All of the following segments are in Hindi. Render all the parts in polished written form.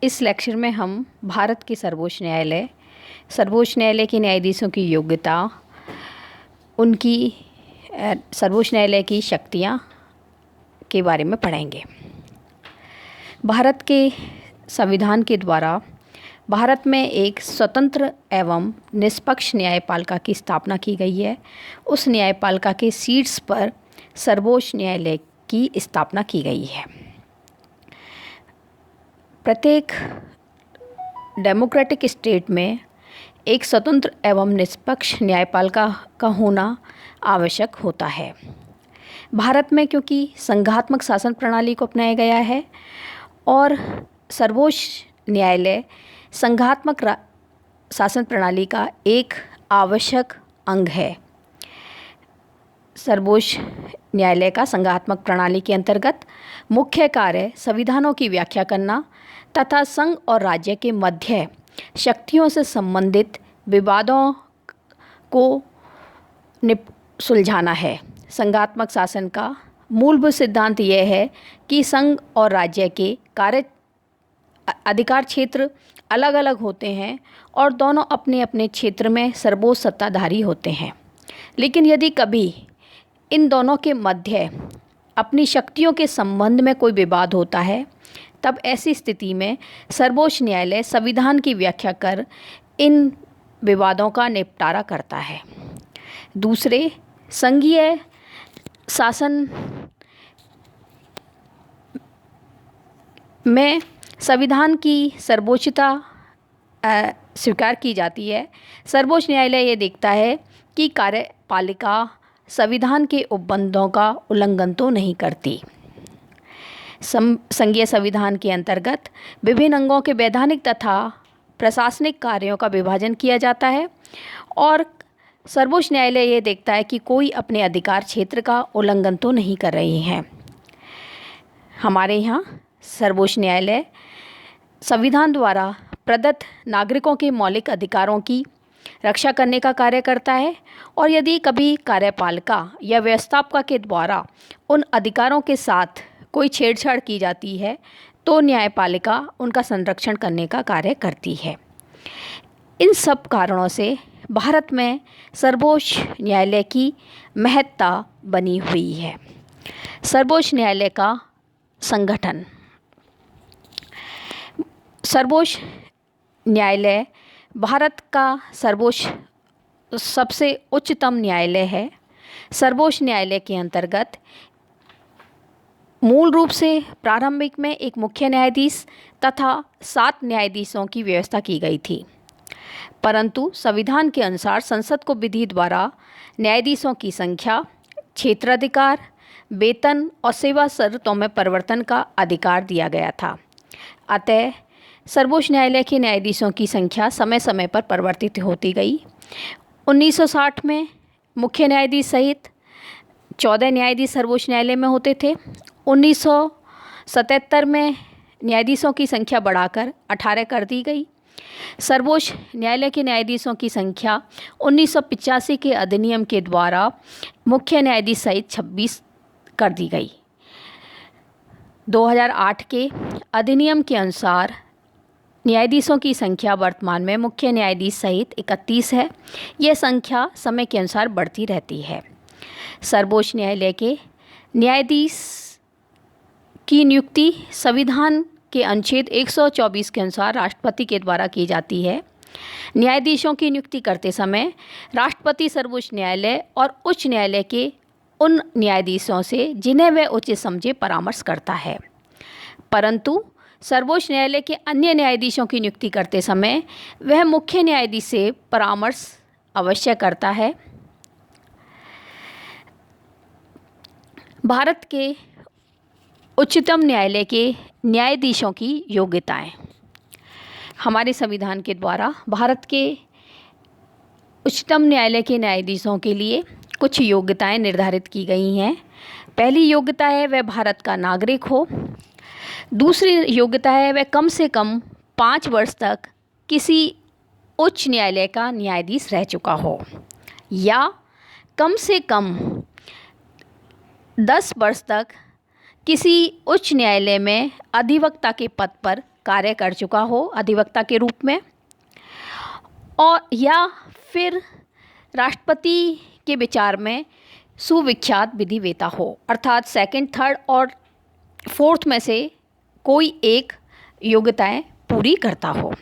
इस लेक्चर में हम भारत के सर्वोच्च न्यायालय के न्यायाधीशों की योग्यता, उनकी सर्वोच्च न्यायालय की शक्तियाँ के बारे में पढ़ेंगे। भारत के संविधान के द्वारा भारत में एक स्वतंत्र एवं निष्पक्ष न्यायपालिका की स्थापना की गई है। उस न्यायपालिका के सीट्स पर सर्वोच्च न्यायालय की स्थापना की गई है। प्रत्येक डेमोक्रेटिक स्टेट में एक स्वतंत्र एवं निष्पक्ष न्यायपालिका का होना आवश्यक होता है। भारत में क्योंकि संघात्मक शासन प्रणाली को अपनाया गया है और सर्वोच्च न्यायालय संघात्मक शासन प्रणाली का एक आवश्यक अंग है। सर्वोच्च न्यायालय का संघात्मक प्रणाली के अंतर्गत मुख्य कार्य संविधानों की व्याख्या करना तथा संघ और राज्य के मध्य शक्तियों से संबंधित विवादों को सुलझाना है। संघात्मक शासन का मूलभूत सिद्धांत यह है कि संघ और राज्य के कार्य अधिकार क्षेत्र अलग अलग होते हैं और दोनों अपने अपने क्षेत्र में सर्वोच्च सत्ताधारी होते हैं। लेकिन यदि कभी इन दोनों के मध्य अपनी शक्तियों के संबंध में कोई विवाद होता है, तब ऐसी स्थिति में सर्वोच्च न्यायालय संविधान की व्याख्या कर इन विवादों का निपटारा करता है। दूसरे, संघीय शासन में संविधान की सर्वोच्चता स्वीकार की जाती है। सर्वोच्च न्यायालय ये देखता है कि कार्यपालिका संविधान के उपबंधों का उल्लंघन तो नहीं करती। संघीय संविधान के अंतर्गत विभिन्न अंगों के वैधानिक तथा प्रशासनिक कार्यों का विभाजन किया जाता है और सर्वोच्च न्यायालय ये देखता है कि कोई अपने अधिकार क्षेत्र का उल्लंघन तो नहीं कर रहे हैं। हमारे यहाँ सर्वोच्च न्यायालय संविधान द्वारा प्रदत्त नागरिकों के मौलिक अधिकारों की रक्षा करने का कार्य करता है और यदि कभी कार्यपालिका या व्यवस्थापिका के द्वारा उन अधिकारों के साथ कोई छेड़छाड़ की जाती है तो न्यायपालिका उनका संरक्षण करने का कार्य करती है। इन सब कारणों से भारत में सर्वोच्च न्यायालय की महत्ता बनी हुई है। सर्वोच्च न्यायालय का संगठन। सर्वोच्च न्यायालय भारत का सबसे उच्चतम न्यायालय है। सर्वोच्च न्यायालय के अंतर्गत मूल रूप से प्रारंभिक में एक मुख्य न्यायाधीश तथा 7 न्यायाधीशों की व्यवस्था की गई थी, परंतु संविधान के अनुसार संसद को विधि द्वारा न्यायाधीशों की संख्या, क्षेत्राधिकार, वेतन और सेवा शर्तों में परिवर्तन का अधिकार दिया गया था। अतः सर्वोच्च न्यायालय के न्यायाधीशों की संख्या समय समय पर परिवर्तित होती गई। 1960 में मुख्य न्यायाधीश सहित 14 न्यायाधीश सर्वोच्च न्यायालय में होते थे। 1977 में न्यायाधीशों की संख्या बढ़ाकर 18 कर दी गई। सर्वोच्च न्यायालय के न्यायाधीशों की संख्या 1985 के अधिनियम के द्वारा मुख्य न्यायाधीश सहित 26 कर दी गई। 2008 के अधिनियम के अनुसार न्यायाधीशों की संख्या वर्तमान में मुख्य न्यायाधीश सहित 31 है। यह संख्या समय के अनुसार बढ़ती रहती है। सर्वोच्च न्यायालय के न्यायाधीश की नियुक्ति संविधान के अनुच्छेद 124 के अनुसार राष्ट्रपति के द्वारा की जाती है। न्यायाधीशों की नियुक्ति करते समय राष्ट्रपति सर्वोच्च न्यायालय और उच्च न्यायालय के उन न्यायाधीशों से जिन्हें वह उचित समझे परामर्श करता है, परंतु सर्वोच्च न्यायालय के अन्य न्यायाधीशों की नियुक्ति करते समय वह मुख्य न्यायाधीश से परामर्श अवश्य करता है। भारत के उच्चतम न्यायालय के न्यायाधीशों की योग्यताएं। हमारे संविधान के द्वारा भारत के उच्चतम न्यायालय के न्यायाधीशों के लिए कुछ योग्यताएं निर्धारित की गई हैं। पहली योग्यता है वह भारत का नागरिक हो। दूसरी योग्यता है वह कम से कम 5 वर्ष तक किसी उच्च न्यायालय का न्यायाधीश रह चुका हो या कम से कम 10 वर्ष तक किसी उच्च न्यायालय में अधिवक्ता के पद पर कार्य कर चुका हो, अधिवक्ता के रूप में, और या फिर राष्ट्रपति के विचार में सुविख्यात विधिवेत्ता हो, अर्थात सेकंड, थर्ड और फोर्थ में से कोई एक योग्यताएं पूरी करता हो।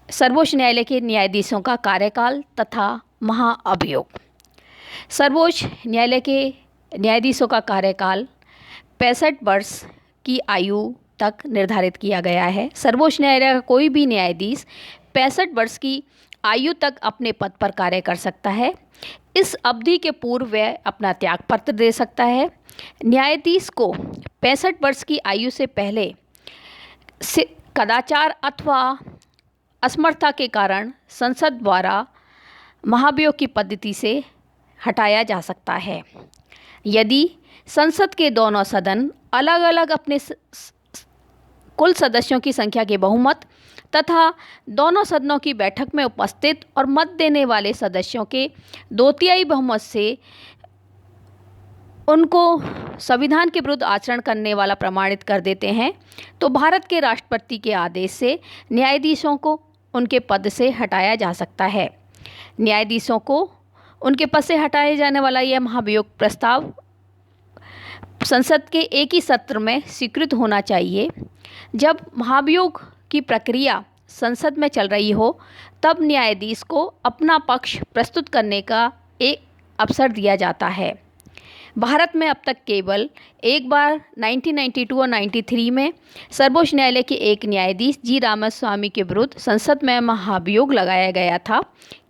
सर्वोच्च न्यायालय के न्यायाधीशों का कार्यकाल तथा महाअभियोग। सर्वोच्च न्यायालय के न्यायाधीशों का कार्यकाल 65 वर्ष की आयु तक निर्धारित किया गया है। सर्वोच्च न्यायालय का कोई भी न्यायाधीश 65 वर्ष की आयु तक अपने पद पर कार्य कर सकता है। इस अवधि के पूर्व वह अपना त्यागपत्र दे सकता है। न्यायाधीश को 65 वर्ष की आयु से पहले कदाचार अथवा असमर्थता के कारण संसद द्वारा महाभियोग की पद्धति से हटाया जा सकता है। यदि संसद के दोनों सदन अलग अलग अपने कुल सदस्यों की संख्या के बहुमत तथा दोनों सदनों की बैठक में उपस्थित और मत देने वाले सदस्यों के 2/3 बहुमत से उनको संविधान के विरुद्ध आचरण करने वाला प्रमाणित कर देते हैं, तो भारत के राष्ट्रपति के आदेश से न्यायाधीशों को उनके पद से हटाया जा सकता है। न्यायाधीशों को उनके पद से हटाए जाने वाला यह महाभियोग प्रस्ताव संसद के एक ही सत्र में स्वीकृत होना चाहिए। जब महाभियोग की प्रक्रिया संसद में चल रही हो तब न्यायाधीश को अपना पक्ष प्रस्तुत करने का एक अवसर दिया जाता है। भारत में अब तक केवल एक बार 1992 और 93 में सर्वोच्च न्यायालय के एक न्यायाधीश जी रामास्वामी के विरुद्ध संसद में महाभियोग लगाया गया था,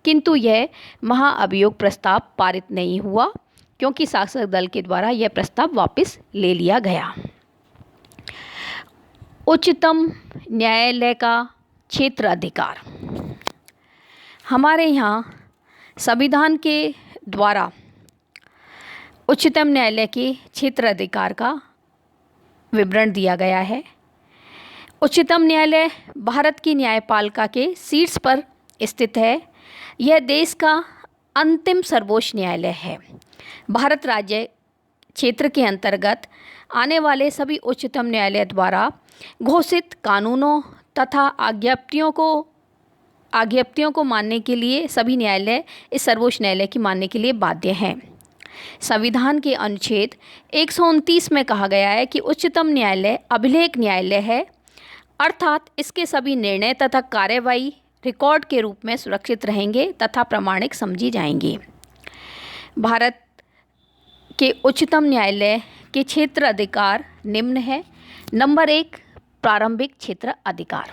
किंतु यह महाअभियोग प्रस्ताव पारित नहीं हुआ क्योंकि शासक दल के द्वारा यह प्रस्ताव वापस ले लिया गया। उच्चतम न्यायालय का क्षेत्र अधिकार। हमारे यहाँ संविधान के द्वारा उच्चतम न्यायालय के क्षेत्र अधिकार का विवरण दिया गया है। उच्चतम न्यायालय भारत की न्यायपालिका के शीर्ष पर स्थित है। यह देश का अंतिम सर्वोच्च न्यायालय है। भारत राज्य क्षेत्र के अंतर्गत आने वाले सभी उच्चतम न्यायालय द्वारा घोषित कानूनों तथा आज्ञप्तियों को मानने के लिए सभी न्यायालय इस सर्वोच्च न्यायालय की मानने के लिए बाध्य हैं। संविधान के अनुच्छेद 129 में कहा गया है कि उच्चतम न्यायालय अभिलेख न्यायालय है, अर्थात इसके सभी निर्णय तथा कार्यवाही रिकॉर्ड के रूप में सुरक्षित रहेंगे तथा प्रामाणिक समझी जाएंगी। भारत के उच्चतम न्यायालय के क्षेत्र अधिकार निम्न है। नंबर 1, प्रारंभिक क्षेत्र अधिकार।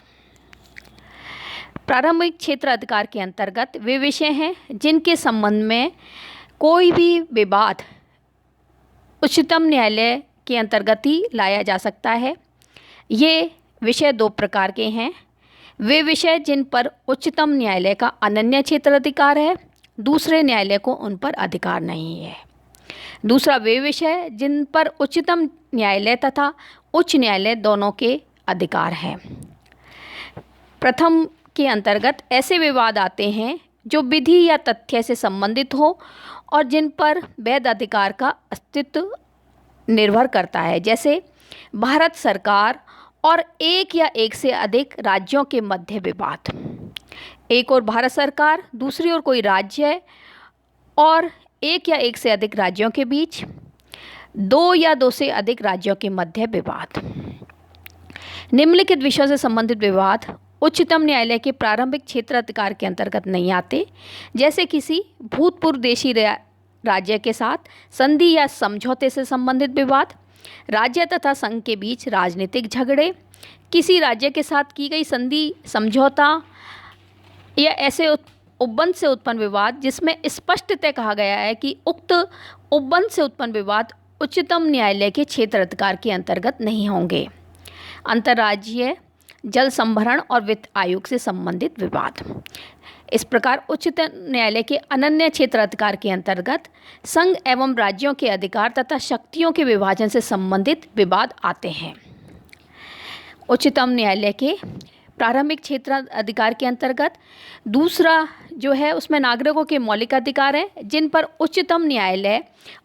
प्रारंभिक क्षेत्र अधिकार के अंतर्गत वे विषय हैं जिनके संबंध में कोई भी विवाद उच्चतम न्यायालय के अंतर्गत ही लाया जा सकता है। ये विषय 2 प्रकार के हैं। वे विषय जिन पर उच्चतम न्यायालय का अनन्य क्षेत्र अधिकार है, दूसरे न्यायालय को उन पर अधिकार नहीं है। दूसरा, वे विषय जिन पर उच्चतम न्यायालय तथा उच्च न्यायालय दोनों के अधिकार हैं। प्रथम के अंतर्गत ऐसे विवाद आते हैं जो विधि या तथ्य से संबंधित हो और जिन पर वैध अधिकार का अस्तित्व निर्भर करता है, जैसे भारत सरकार और एक या एक से अधिक राज्यों के मध्य विवाद। एक और भारत सरकार, दूसरी ओर कोई राज्य और एक या एक से अधिक राज्यों के बीच, 2 या 2 से अधिक राज्यों के मध्य विवाद। निम्नलिखित विषयों से संबंधित विवाद उच्चतम न्यायालय के प्रारंभिक क्षेत्र अधिकार के अंतर्गत नहीं आते, जैसे किसी भूतपूर्व देशी राज्य के साथ संधि या समझौते से संबंधित विवाद, राज्य तथा संघ के बीच राजनीतिक झगड़े, किसी राज्य के साथ की गई संधि समझौता या ऐसे उपबंध से उत्पन्न विवाद जिसमें स्पष्टतः कहा गया है कि उक्त उपबंध से उत्पन्न विवाद उच्चतम न्यायालय के क्षेत्र अधिकार के अंतर्गत नहीं होंगे। अंतर्राज्यीय जल संभरण और वित्त आयोग से संबंधित विवाद। इस प्रकार उच्चतम न्यायालय के अनन्य क्षेत्र अधिकार के अंतर्गत संघ एवं राज्यों के अधिकार तथा शक्तियों के विभाजन से संबंधित विवाद आते हैं। उच्चतम न्यायालय के प्रारंभिक क्षेत्र अधिकार के अंतर्गत दूसरा जो है उसमें नागरिकों के मौलिक अधिकार हैं जिन पर उच्चतम न्यायालय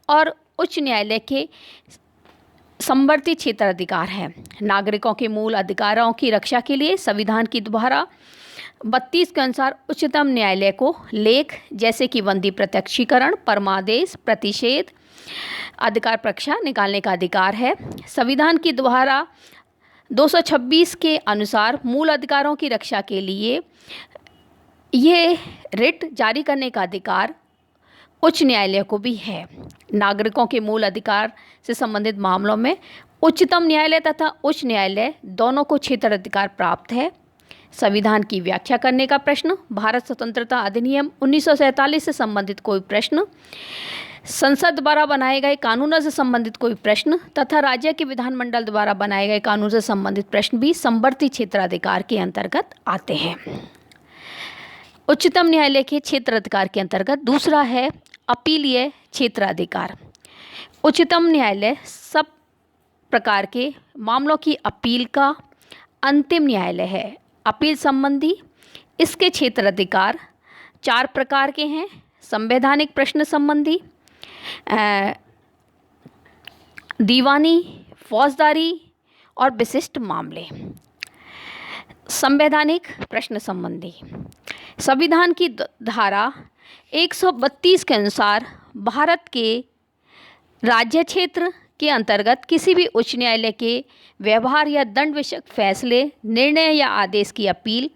और उच्च न्यायालय के समवर्ती क्षेत्राधिकार है। नागरिकों के मूल अधिकारों की रक्षा के लिए संविधान की धारा 32 के अनुसार उच्चतम न्यायालय को लेख जैसे कि बंदी प्रत्यक्षीकरण, परमादेश, प्रतिषेध, अधिकार परीक्षा निकालने का अधिकार है। संविधान की धारा 226 के अनुसार मूल अधिकारों की रक्षा के लिए ये रिट जारी करने का अधिकार उच्च न्यायालय को भी है। नागरिकों के मूल अधिकार से संबंधित मामलों में उच्चतम न्यायालय तथा उच्च न्यायालय दोनों को क्षेत्राधिकार प्राप्त है। संविधान की व्याख्या करने का प्रश्न, भारत स्वतंत्रता अधिनियम 1947 से संबंधित कोई प्रश्न, संसद द्वारा बनाए गए कानूनों से संबंधित कोई प्रश्न तथा राज्य के विधानमंडल द्वारा बनाए गए कानून से संबंधित प्रश्न भी समवर्ती क्षेत्राधिकार के अंतर्गत आते हैं। उच्चतम न्यायालय के क्षेत्राधिकार के अंतर्गत दूसरा है अपीलीय क्षेत्राधिकार। उच्चतम न्यायालय सब प्रकार के मामलों की अपील का अंतिम न्यायालय है। अपील संबंधी इसके क्षेत्राधिकार 4 प्रकार के हैं। संवैधानिक प्रश्न संबंधी, दीवानी, फौजदारी और विशिष्ट मामले। संवैधानिक प्रश्न संबंधी संविधान की धारा 132 के अनुसार भारत के राज्य क्षेत्र के अंतर्गत किसी भी उच्च न्यायालय के व्यवहार या दंड विषयक फैसले, निर्णय या आदेश की अपील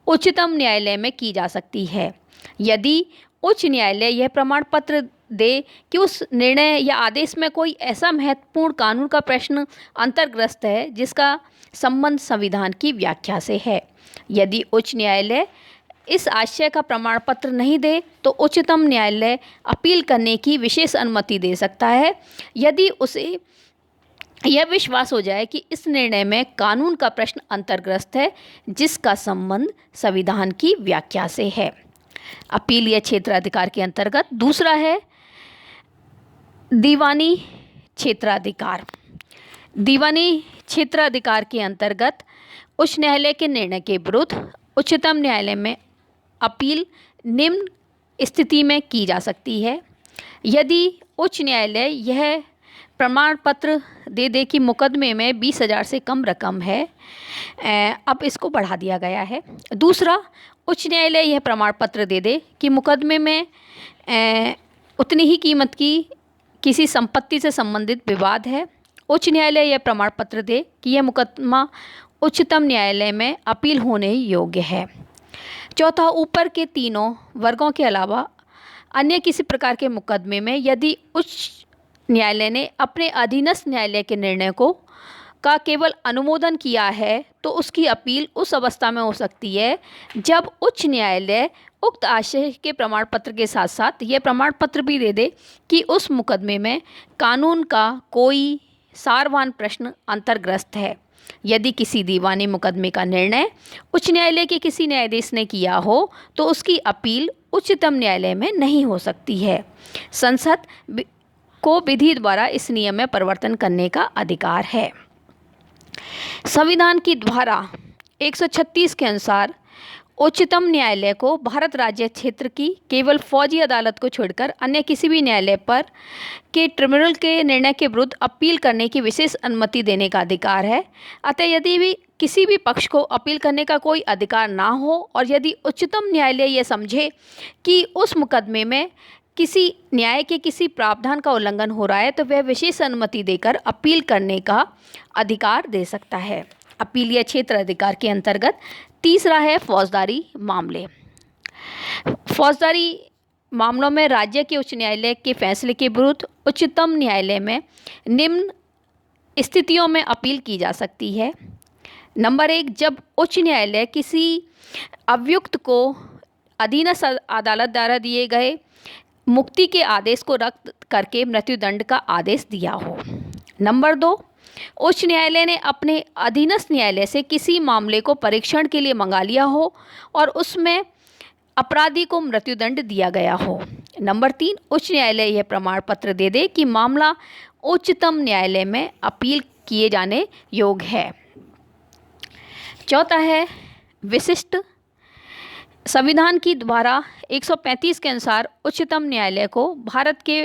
उच्चतम न्यायालय में की जा सकती है यदि उच्च न्यायालय यह प्रमाण पत्र दे कि उस निर्णय या आदेश में कोई ऐसा महत्वपूर्ण कानून का प्रश्न अंतर्ग्रस्त है जिसका संबंध संविधान की व्याख्या से है। यदि उच्च न्यायालय इस आशय का प्रमाण पत्र नहीं दे तो उच्चतम न्यायालय अपील करने की विशेष अनुमति दे सकता है यदि उसे यह विश्वास हो जाए कि इस निर्णय में कानून का प्रश्न अंतर्ग्रस्त है जिसका संबंध संविधान की व्याख्या से है। अपीलीय क्षेत्राधिकार के अंतर्गत दूसरा है दीवानी क्षेत्राधिकार। दीवानी क्षेत्राधिकार के अंतर्गत उच्च न्यायालय के निर्णय के विरुद्ध उच्चतम न्यायालय में अपील निम्न स्थिति में की जा सकती है। यदि उच्च न्यायालय यह प्रमाण पत्र दे दे कि मुकदमे में 20,000 से कम रकम है, अब इसको बढ़ा दिया गया है। दूसरा, उच्च न्यायालय यह प्रमाण पत्र दे दे कि मुकदमे में उतनी ही कीमत की किसी संपत्ति से संबंधित विवाद है। उच्च न्यायालय यह प्रमाण पत्र दे कि यह मुकदमा उच्चतम न्यायालय में अपील होने योग्य है। चौथा, ऊपर के तीनों वर्गों के अलावा अन्य किसी प्रकार के मुकदमे में यदि उच्च न्यायालय ने अपने अधीनस्थ न्यायालय के निर्णय का केवल अनुमोदन किया है तो उसकी अपील उस अवस्था में हो सकती है जब उच्च न्यायालय उक्त आशय के प्रमाण पत्र के साथ साथ यह प्रमाण पत्र भी दे दे कि उस मुकदमे में कानून का कोई सारवान प्रश्न अंतर्ग्रस्त है। यदि किसी दीवानी मुकदमे का निर्णय उच्च न्यायालय के किसी न्यायाधीश ने किया हो तो उसकी अपील उच्चतम न्यायालय में नहीं हो सकती है। संसद को विधि द्वारा इस नियम में परिवर्तन करने का अधिकार है। संविधान की धारा 136 के अनुसार उच्चतम न्यायालय को भारत राज्य क्षेत्र की केवल फौजी अदालत को छोड़कर अन्य किसी भी न्यायालय पर के ट्रिब्यूनल के निर्णय के विरुद्ध अपील करने की विशेष अनुमति देने का अधिकार है। अतः यदि भी किसी भी पक्ष को अपील करने का कोई अधिकार ना हो और यदि उच्चतम न्यायालय यह समझे कि उस मुकदमे में किसी न्याय के किसी प्रावधान का उल्लंघन हो रहा है तो वह विशेष अनुमति देकर अपील करने का अधिकार दे सकता है। अपीलीय क्षेत्र अधिकार के अंतर्गत तीसरा है फौजदारी मामले। फौजदारी मामलों में राज्य के उच्च न्यायालय के फैसले के विरुद्ध उच्चतम न्यायालय में निम्न स्थितियों में अपील की जा सकती है। नंबर 1, जब उच्च न्यायालय किसी अभियुक्त को अधीनस्थ अदालत द्वारा दिए गए मुक्ति के आदेश को रद्द करके मृत्युदंड का आदेश दिया हो। नंबर 2, उच्च न्यायालय ने अपने अधीनस्थ न्यायालय से किसी मामले को परीक्षण के लिए मंगा लिया हो और उसमें अपराधी को मृत्युदंड दिया गया हो। नंबर 3, उच्च न्यायालय यह प्रमाण पत्र दे दे कि मामला उच्चतम न्यायालय में अपील किए जाने योग्य है। चौथा है विशिष्ट संविधान की धारा 135 के अनुसार उच्चतम न्यायालय को भारत के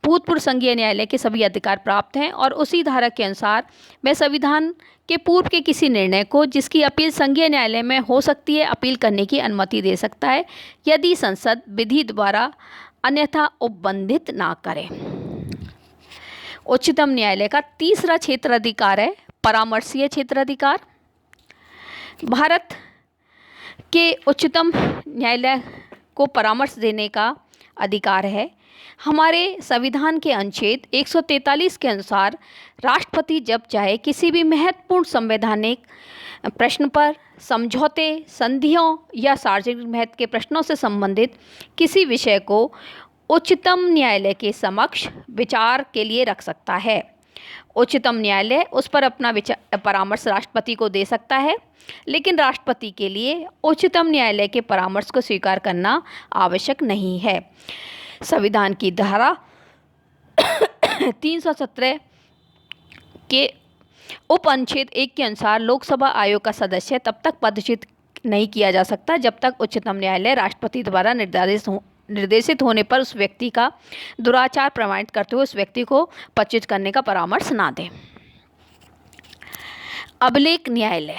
भूतपूर्व संघीय न्यायालय के सभी अधिकार प्राप्त हैं और उसी धारा के अनुसार वह संविधान के पूर्व के किसी निर्णय को जिसकी अपील संघीय न्यायालय में हो सकती है अपील करने की अनुमति दे सकता है यदि संसद विधि द्वारा अन्यथा उपबंधित ना करे। उच्चतम न्यायालय का तीसरा क्षेत्राधिकार है परामर्शीय क्षेत्राधिकार। भारत के उच्चतम न्यायालय को परामर्श देने का अधिकार है। हमारे संविधान के अनुच्छेद 143 के अनुसार राष्ट्रपति जब चाहे किसी भी महत्वपूर्ण संवैधानिक प्रश्न पर समझौते, संधियों या सार्वजनिक महत्व के प्रश्नों से संबंधित किसी विषय को उच्चतम न्यायालय के समक्ष विचार के लिए रख सकता है। उच्चतम न्यायालय उस पर अपना परामर्श राष्ट्रपति को दे सकता है, लेकिन राष्ट्रपति के लिए उच्चतम न्यायालय के परामर्श को स्वीकार करना आवश्यक नहीं है। संविधान की धारा 317 के उप अनुच्छेद 1 के अनुसार लोकसभा आयोग का सदस्य तब तक पदच्युत नहीं किया जा सकता जब तक उच्चतम न्यायालय राष्ट्रपति द्वारा निर्देशित होने पर उस व्यक्ति का दुराचार प्रमाणित करते हुए उस व्यक्ति को पदच्युत करने का परामर्श ना दे। अभिलेख न्यायालय।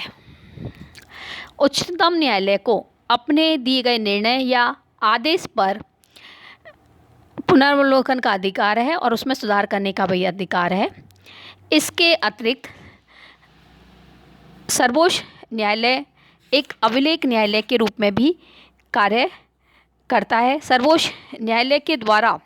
उच्चतम न्यायालय को अपने दिए गए निर्णय या आदेश पर पुनर्वलोकन का अधिकार है और उसमें सुधार करने का भी अधिकार है। इसके अतिरिक्त सर्वोच्च न्यायालय एक अभिलेख न्यायालय के रूप में भी कार्य करता है। सर्वोच्च न्यायालय के द्वारा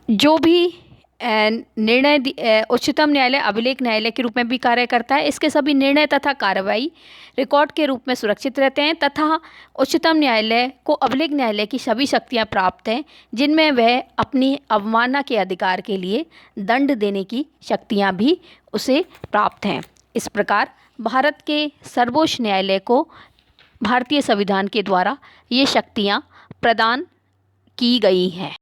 जो भी निर्णय उच्चतम न्यायालय अभिलेख न्यायालय के रूप में भी कार्य करता है। इसके सभी निर्णय तथा कार्रवाई रिकॉर्ड के रूप में सुरक्षित रहते हैं तथा उच्चतम न्यायालय को अभिलेख न्यायालय की सभी शक्तियां प्राप्त हैं जिनमें वह अपनी अवमानना के अधिकार के लिए दंड देने की शक्तियां भी उसे प्राप्त हैं। इस प्रकार भारत के सर्वोच्च न्यायालय को भारतीय संविधान के द्वारा ये शक्तियां प्रदान की गई हैं।